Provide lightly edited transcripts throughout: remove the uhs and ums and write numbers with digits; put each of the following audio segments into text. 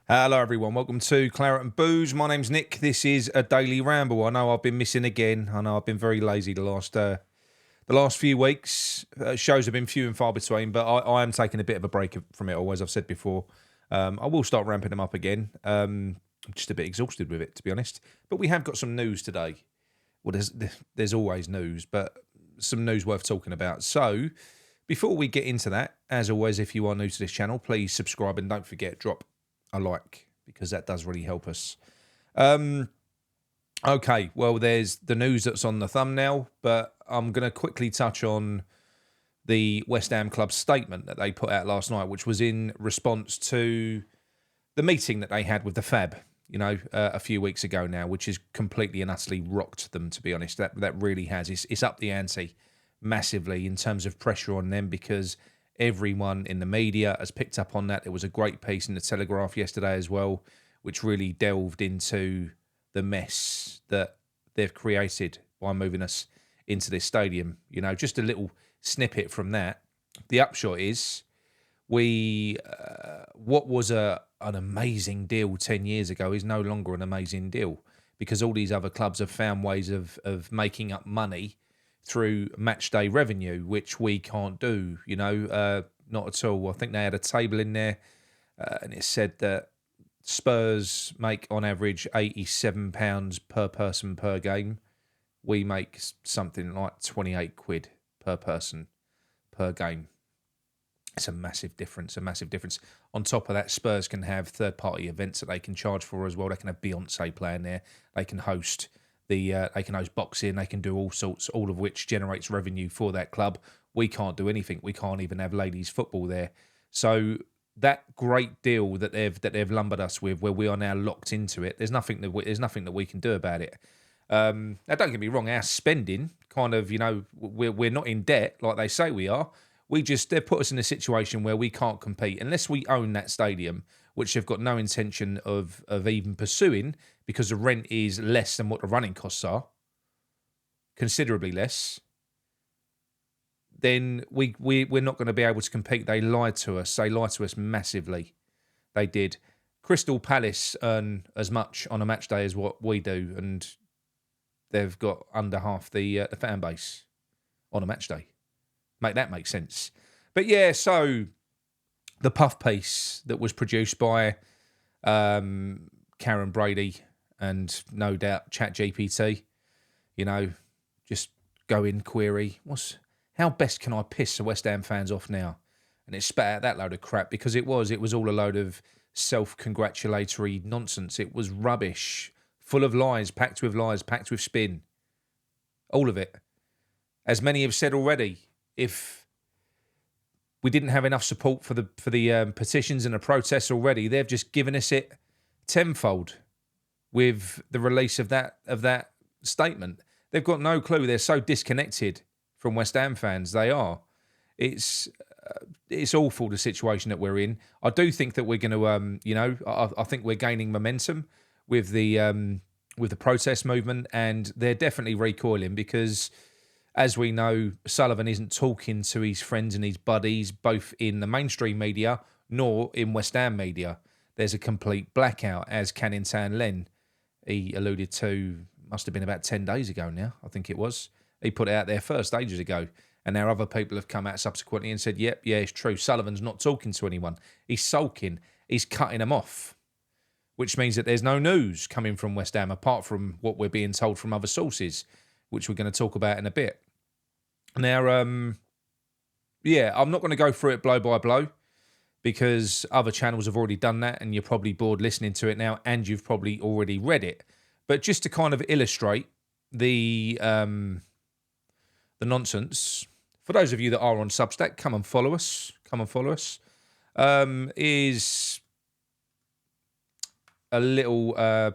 Hello everyone, welcome to Claret and Booze. My name's Nick. This is a daily ramble. I know I've been missing again. I know I've been very lazy the last few weeks. Shows have been few and far between, but I am taking a bit of a break from it all, as I've said before. I will start ramping them up again. I'm just a bit exhausted with it, to be honest. But we have got some news today. Well, there's always news, but some news worth talking about. So, before we get into that, as always, if you are new to this channel, please subscribe and don't forget, drop a like, because that does really help us. Okay, well, there's the news that's on the thumbnail, but I'm going to quickly touch on the West Ham Club statement that they put out last night, which was in response to the meeting that they had with the Fab, a few weeks ago now, which has completely and utterly rocked them, to be honest. That really has. It's up the ante massively in terms of pressure on them, because everyone in the media has picked up on that. There was a great piece in the Telegraph yesterday as well, which really delved into the mess that they've created by moving us into this stadium. Just a little snippet from that. The upshot is, what was an amazing deal 10 years ago is no longer an amazing deal, because all these other clubs have found ways of making up money through match day revenue, which we can't do, not at all. I think they had a table in there and it said that Spurs make on average £87 per person per game. We make something like 28 quid per person per game. It's a massive difference, On top of that, Spurs can have third-party events that they can charge for as well. They can have Beyonce playing there. They can host they can host boxing. They can do all sorts, all of which generates revenue for that club. We can't do anything. We can't even have ladies football there. So that great deal that they've lumbered us with, where we are now locked into it, there's nothing that we can do about it. Now, don't get me wrong. Our spending, kind of, we're not in debt like they say we are. They've put us in a situation where we can't compete unless we own that stadium, which they've got no intention of even pursuing, because the rent is less than what the running costs are, considerably less. Then we're not going to be able to compete. They lied to us. They lied to us massively. They did. Crystal Palace earn as much on a match day as what we do, and they've got under half the fan base on a match day. Make that make sense. But yeah, so the puff piece that was produced by Karen Brady and no doubt ChatGPT, just go in, query, how best can I piss the West Ham fans off now? And it spat out that load of crap, because it was all a load of self-congratulatory nonsense. It was rubbish, full of lies, packed with spin. All of it. As many have said already, if we didn't have enough support for the petitions and the protests already, they've just given us it tenfold with the release of that statement. They've got no clue. They're so disconnected from West Ham fans. They are. It's awful, the situation that we're in. I do think that we're going to, I think we're gaining momentum with the protest movement, and they're definitely recoiling, because, as we know, Sullivan isn't talking to his friends and his buddies, both in the mainstream media nor in West Ham media. There's a complete blackout, as Canning Town Len, he alluded to, must have been about 10 days ago now, I think it was. He put it out there first, ages ago. And now other people have come out subsequently and said, yep, yeah, it's true. Sullivan's not talking to anyone. He's sulking. He's cutting them off, which means that there's no news coming from West Ham, apart from what we're being told from other sources, which we're going to talk about in a bit. Now, I'm not going to go through it blow by blow, because other channels have already done that, and you're probably bored listening to it now, and you've probably already read it. But just to kind of illustrate the nonsense, for those of you that are on Substack, come and follow us. Is a little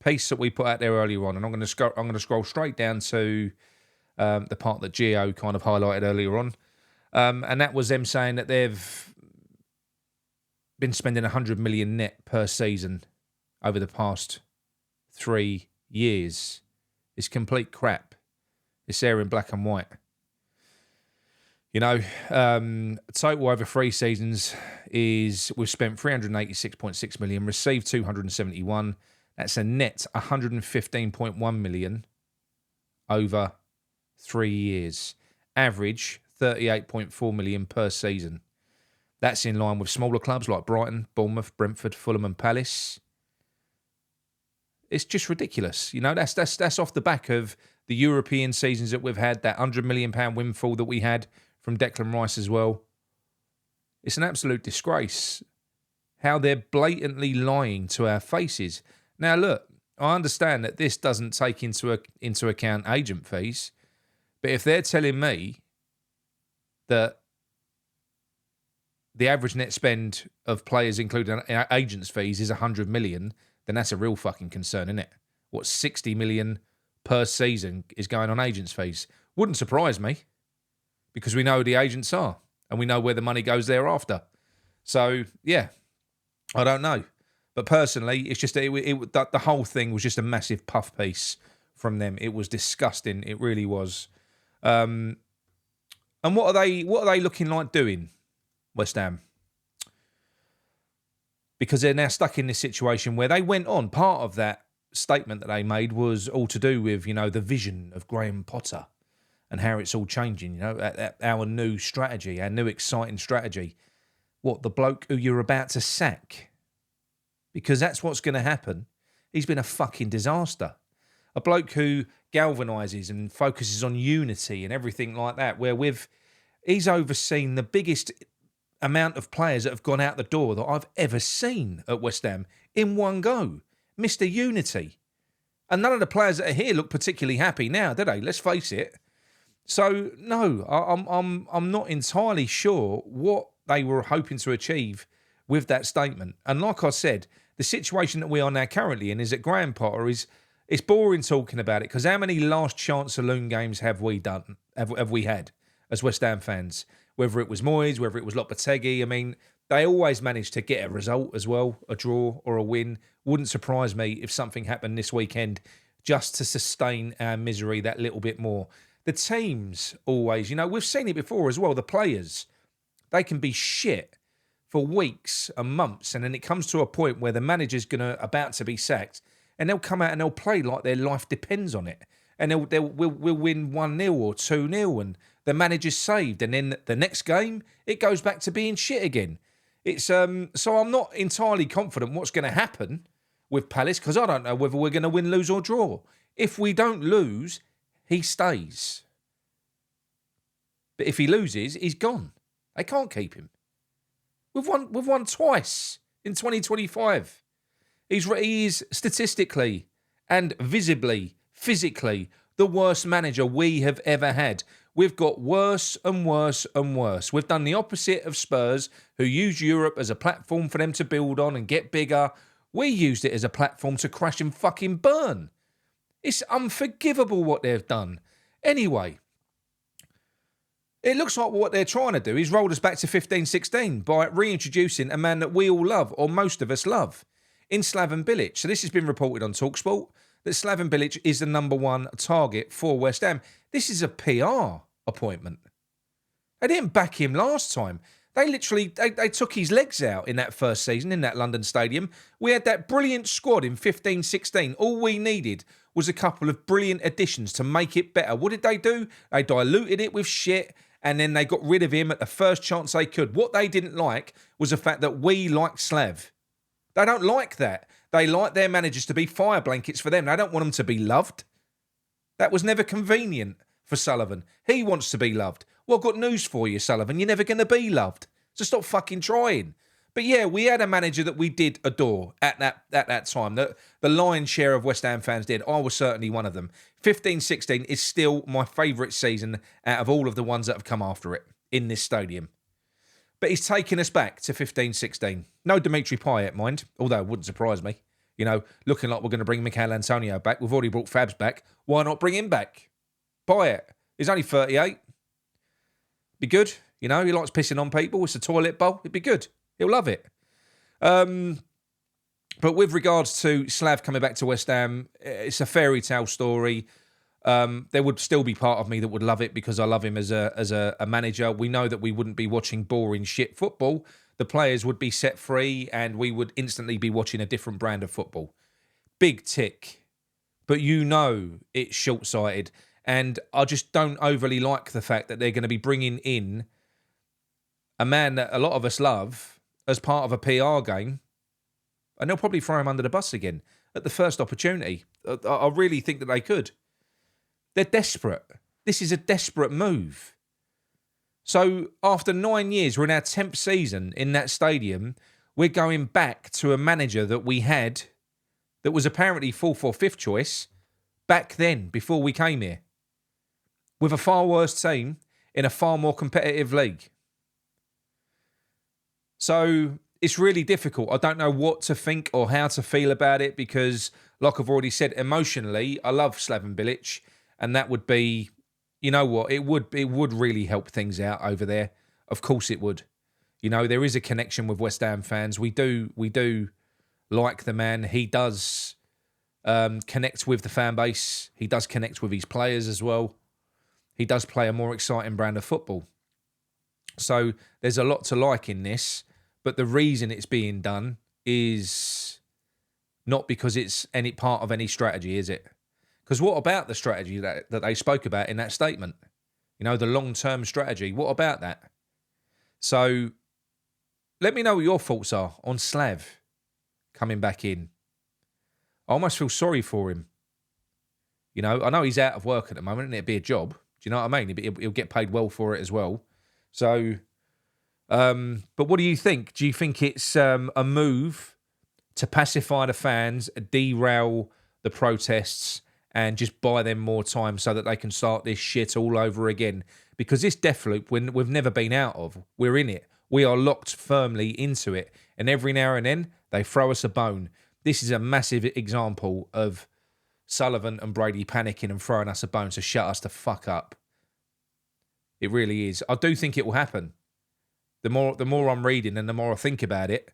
piece that we put out there earlier on, and I'm going to scroll straight down to the part that Gio kind of highlighted earlier on, and that was them saying that they've been spending 100 million net per season over the past 3 years. It's complete crap. It's there in black and white. You know, total over 3 seasons is we've spent 386.6 million, received 271. That's a net 115.1 million over 3 years. Average 38.4 million per season. That's in line with smaller clubs like Brighton, Bournemouth, Brentford, Fulham and Palace. It's just ridiculous. You know, that's off the back of the European seasons that we've had, that £100 million windfall that we had from Declan Rice as well. It's an absolute disgrace how they're blatantly lying to our faces. Now, look, I understand that this doesn't take into account agent fees, but if they're telling me that the average net spend of players, including agents' fees, is 100 million, then that's a real fucking concern, isn't it? What, 60 million per season is going on agents' fees? Wouldn't surprise me, because we know who the agents are and we know where the money goes thereafter. So, yeah, I don't know. But personally, it's just the whole thing was just a massive puff piece from them. It was disgusting. It really was. And what are they looking like doing, West Ham? Because they're now stuck in this situation where they went on. Part of that statement that they made was all to do with, you know, the vision of Graham Potter and how it's all changing, you know, our new strategy, our new exciting strategy. What, the bloke who you're about to sack? Because that's what's going to happen. He's been a fucking disaster. A bloke who galvanises and focuses on unity and everything like that, where he's overseen the biggest amount of players that have gone out the door that I've ever seen at West Ham in one go. Mr. Unity. And none of the players that are here look particularly happy now, do they? Let's face it. So, no, I'm not entirely sure what they were hoping to achieve with that statement. And like I said, the situation that we are now currently in is that Graham Potter it's boring talking about it, because how many last chance saloon games have we done? Have we had as West Ham fans? Whether it was Moyes, whether it was Lopetegui, I mean, they always managed to get a result as well, a draw or a win. Wouldn't surprise me if something happened this weekend just to sustain our misery that little bit more. The teams always, you know, we've seen it before as well, the players, they can be shit for weeks and months, and then it comes to a point where the manager's about to be sacked, and they'll come out and they'll play like their life depends on it, and we'll win 1-0 or 2-0, and the manager's saved, and then the next game it goes back to being shit again. It's so I'm not entirely confident what's going to happen with Palace, because I don't know whether we're going to win, lose or draw. If we don't lose, he stays. But if he loses, he's gone. They can't keep him. We've won twice in 2025. He is statistically and visibly, physically, the worst manager we have ever had. We've got worse and worse and worse. We've done the opposite of Spurs, who use Europe as a platform for them to build on and get bigger. We used it as a platform to crash and fucking burn. It's unforgivable what they've done. Anyway, it looks like what they're trying to do is roll us back to 15-16 by reintroducing a man that we all love, or most of us love, in Slaven Bilic. So this has been reported on TalkSport, that Slaven Bilic is the number one target for West Ham. This is a PR appointment. They didn't back him last time. They literally they took his legs out in that first season in that London stadium. We had that brilliant squad in 15-16. All we needed was a couple of brilliant additions to make it better. What did they do? They diluted it with shit, and then they got rid of him at the first chance they could. What they didn't like was the fact that we like Slav. They don't like that. They like their managers to be fire blankets for them. They don't want them to be loved. That was never convenient for Sullivan. He wants to be loved. Well, I've got news for you, Sullivan. You're never going to be loved. So stop fucking trying. But yeah, we had a manager that we did adore at that time. The lion's share of West Ham fans did. I was certainly one of them. 15-16 is still my favourite season out of all of the ones that have come after it in this stadium. But he's taken us back to 15-16. No Dimitri Payet, mind, although it wouldn't surprise me. You know, looking like we're going to bring Mikel Antonio back. We've already brought Fabs back. Why not bring him back? Payet. He's only 38. Be good. You know, he likes pissing on people. It's a toilet bowl. It'd be good. He'll love it. But with regards to Slav coming back to West Ham, it's a fairy tale story. There would still be part of me that would love it because I love him as a manager. We know that we wouldn't be watching boring shit football. The players would be set free and we would instantly be watching a different brand of football. Big tick. But you know it's short-sighted. And I just don't overly like the fact that they're going to be bringing in a man that a lot of us love as part of a PR game. And they'll probably throw him under the bus again at the first opportunity. I really think that they could. They're desperate. This is a desperate move. So after 9 years, we're in our 10th season in that stadium. We're going back to a manager that we had that was apparently 4th or 5th choice back then, before we came here, with a far worse team in a far more competitive league. So it's really difficult. I don't know what to think or how to feel about it because, like I've already said, emotionally, I love Slaven Bilic, and that would be, you know what, it would really help things out over there. Of course it would. You know, there is a connection with West Ham fans. We do like the man. He does connect with the fan base. He does connect with his players as well. He does play a more exciting brand of football. So there's a lot to like in this, but the reason it's being done is not because it's any part of any strategy, is it? Because what about the strategy that they spoke about in that statement? You know, the long-term strategy. What about that? So let me know what your thoughts are on Slav coming back in. I almost feel sorry for him. You know, I know he's out of work at the moment and it'd be a job. Do you know what I mean? He'll get paid well for it as well. So, but what do you think? Do you think it's a move to pacify the fans, derail the protests, and just buy them more time so that they can start this shit all over again? Because this death loop, we've never been out of. We're in it. We are locked firmly into it. And every now and then, they throw us a bone. This is a massive example of Sullivan and Brady panicking and throwing us a bone to shut us the fuck up. It really is. I do think it will happen. The more I'm reading and the more I think about it,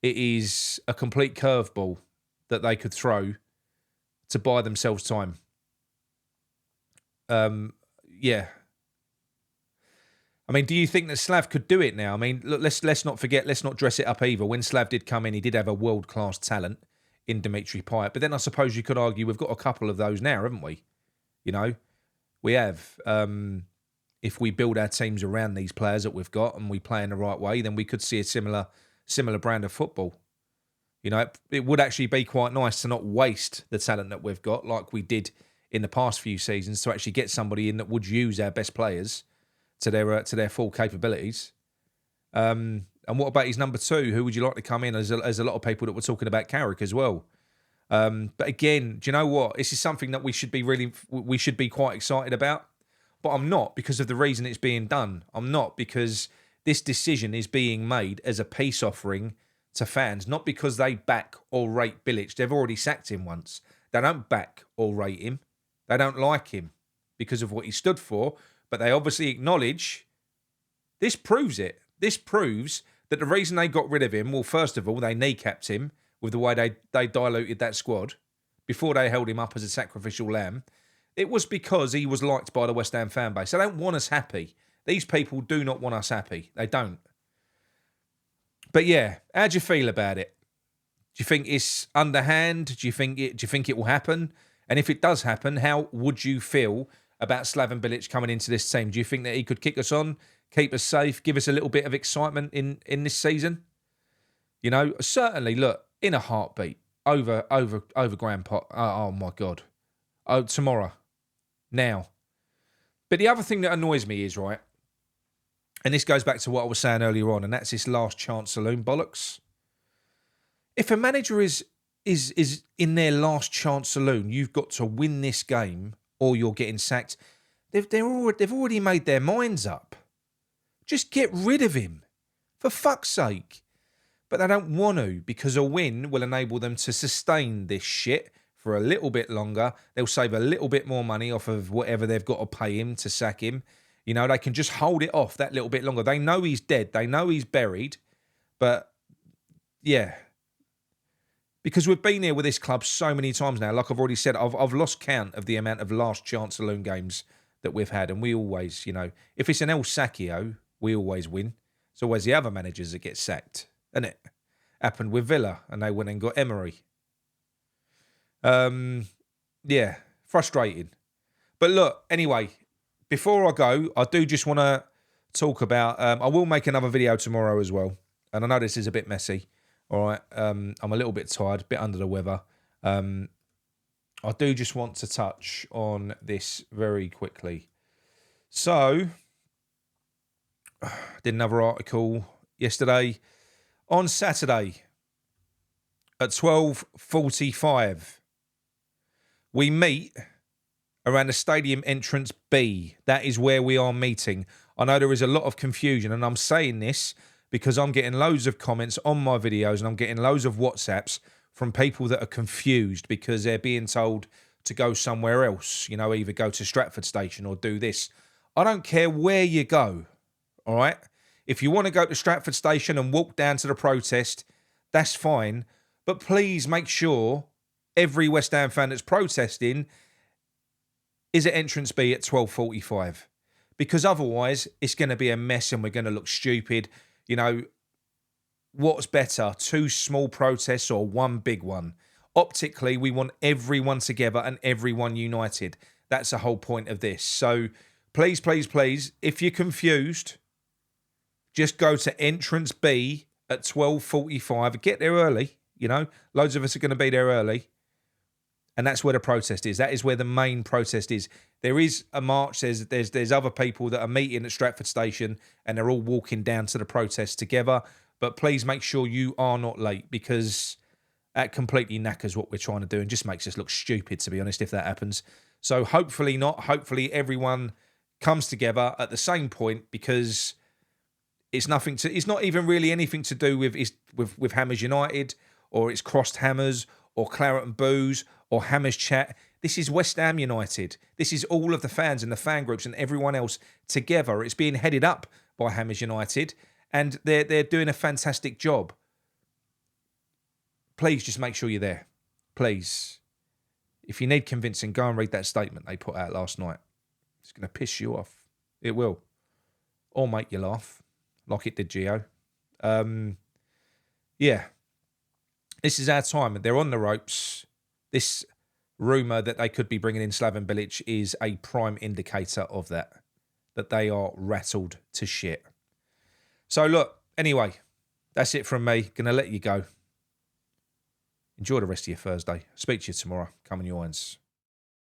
it is a complete curveball that they could throw to buy themselves time. Yeah. I mean, do you think that Slav could do it now? I mean, look, let's not forget, let's not dress it up either. When Slav did come in, he did have a world-class talent in Dimitri Payet. But then I suppose you could argue we've got a couple of those now, haven't we? You know, we have. If we build our teams around these players that we've got and we play in the right way, then we could see a similar brand of football. You know, it would actually be quite nice to not waste the talent that we've got like we did in the past few seasons, to actually get somebody in that would use our best players to their full capabilities. And what about his number two? Who would you like to come in? As a lot of people that were talking about Carrick as well. But again, do you know what? This is something that we should be quite excited about. But I'm not, because of the reason it's being done. I'm not, because this decision is being made as a peace offering to fans, not because they back or rate Bilic. They've already sacked him once. They don't back or rate him. They don't like him because of what he stood for, but they obviously acknowledge this proves it. This proves that the reason they got rid of him, well, first of all, they kneecapped him with the way they diluted that squad before they held him up as a sacrificial lamb. It was because he was liked by the West Ham fan base. They don't want us happy. These people do not want us happy. They don't. But yeah, how do you feel about it? Do you think it's underhand? Do you think it will happen? And if it does happen, how would you feel about Slaven Bilic coming into this team? Do you think that he could kick us on, keep us safe, give us a little bit of excitement in this season? You know, certainly, look, in a heartbeat, over Graham Pot. Oh my God. Oh, tomorrow. Now. But the other thing that annoys me is, right, and this goes back to what I was saying earlier on, and that's this last chance saloon bollocks. If a manager is in their last chance saloon, you've got to win this game or you're getting sacked. They've already made their minds up. Just get rid of him, for fuck's sake. But they don't want to, because a win will enable them to sustain this shit for a little bit longer. They'll save a little bit more money off of whatever they've got to pay him to sack him. You know, they can just hold it off that little bit longer. They know he's dead. They know he's buried. But, yeah. Because we've been here with this club so many times now. Like I've already said, I've lost count of the amount of last chance saloon games that we've had. And we always, you know, if it's an El Sacchio, we always win. It's always the other managers that get sacked, isn't it? Happened with Villa, and they went and got Emery. Yeah, frustrating. But look, anyway, before I go, I do just want to talk about, I will make another video tomorrow as well. And I know this is a bit messy. All right. I'm a little bit tired, a bit under the weather. I do just want to touch on this very quickly. So, did another article yesterday. On Saturday at 12:45, we meet around the stadium entrance B. That is where we are meeting. I know there is a lot of confusion, and I'm saying this because I'm getting loads of comments on my videos and I'm getting loads of WhatsApps from people that are confused because they're being told to go somewhere else, you know, either go to Stratford Station or do this. I don't care where you go, all right? If you want to go to Stratford Station and walk down to the protest, that's fine. But please make sure every West Ham fan that's protesting is at entrance B at 12:45. Because otherwise, it's going to be a mess and we're going to look stupid. You know, what's better, 2 small protests or 1 big one? Optically, we want everyone together and everyone united. That's the whole point of this. So please, please, please, if you're confused, just go to entrance B at 12:45. Get there early, you know. Loads of us are going to be there early. And that's where the protest is. That is where the main protest is. There is a march. There's other people that are meeting at Stratford Station and they're all walking down to the protest together. But please make sure you are not late because that completely knackers what we're trying to do and just makes us look stupid, to be honest, if that happens. So hopefully not. Hopefully everyone comes together at the same point because it's nothing to. It's not even really anything to do with Hammers United or it's Crossed Hammers or Claret and Booze or Hammers Chat. This is West Ham United. This is all of the fans and the fan groups and everyone else together. It's being headed up by Hammers United and they're doing a fantastic job. Please just make sure you're there. Please. If you need convincing, go and read that statement they put out last night. It's going to piss you off. It will. Or make you laugh, like it did Gio. Yeah. This is our time. They're on the ropes. This rumour that they could be bringing in Slaven Bilic is a prime indicator of that they are rattled to shit. So look, anyway, that's it from me. Going to let you go. Enjoy the rest of your Thursday. Speak to you tomorrow. Come on your hands.